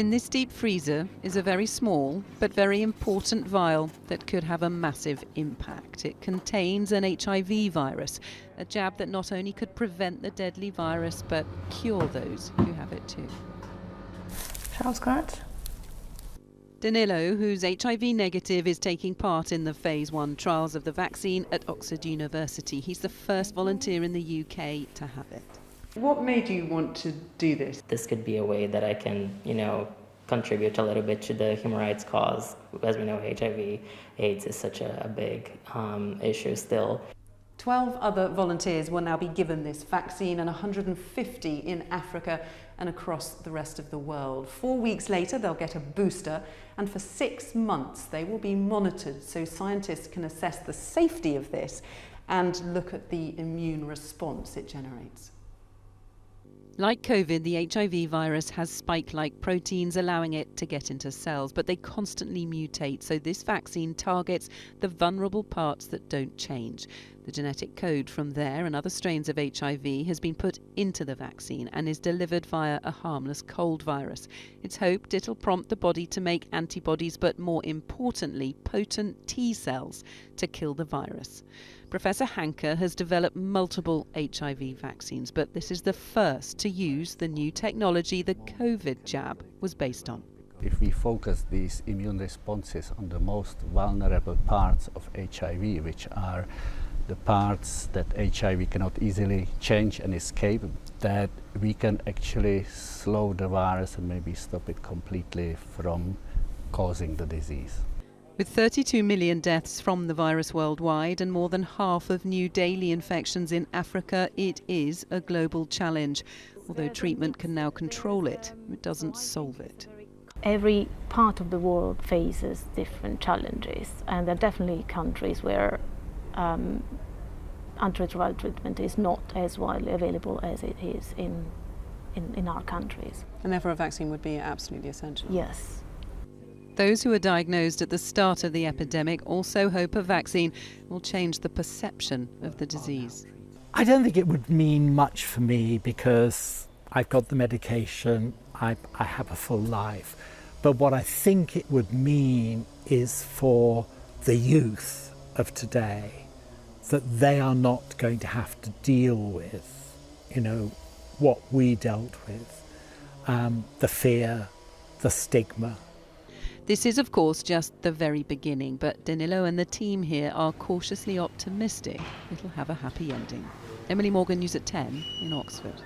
In this deep freezer is a very small but very important vial that could have a massive impact. It contains an HIV virus, a jab that not only could prevent the deadly virus but cure those who have it too. Shall I scratch? Danilo, who's HIV negative, is taking part in the phase 1 trials of the vaccine at Oxford University. He's the first volunteer in the UK to have it. What made you want to do this? This could be a way that I can, contribute a little bit to the human rights cause. As we know, HIV/AIDS is such a big issue still. 12 other volunteers will now be given this vaccine, and 150 in Africa and across the rest of the world. 4 weeks later, they'll get a booster, and for 6 months they will be monitored so scientists can assess the safety of this and look at the immune response it generates. Like COVID, the HIV virus has spike-like proteins allowing it to get into cells, but they constantly mutate, so this vaccine targets the vulnerable parts that don't change. The genetic code from there and other strains of HIV has been put into the vaccine and is delivered via a harmless cold virus. It's hoped it'll prompt the body to make antibodies, but more importantly, potent T cells to kill the virus. Professor Hanke has developed multiple HIV vaccines, but this is the first to use the new technology the COVID jab was based on. If we focus these immune responses on the most vulnerable parts of HIV, which are the parts that HIV cannot easily change and escape, that we can actually slow the virus and maybe stop it completely from causing the disease. With 32 million deaths from the virus worldwide and more than half of new daily infections in Africa, it is a global challenge. Although treatment can now control it, it doesn't solve it. Every part of the world faces different challenges, and there are definitely countries where antiretroviral treatment is not as widely available as it is in our countries. And therefore a vaccine would be absolutely essential. Yes. Those who are diagnosed at the start of the epidemic also hope a vaccine will change the perception of the disease. I don't think it would mean much for me because I've got the medication, I have a full life. But what I think it would mean is for the youth of today that they are not going to have to deal with, what we dealt with, the fear, the stigma. This is, of course, just the very beginning, but Danilo and the team here are cautiously optimistic it'll have a happy ending. Emily Morgan, News at 10 in Oxford.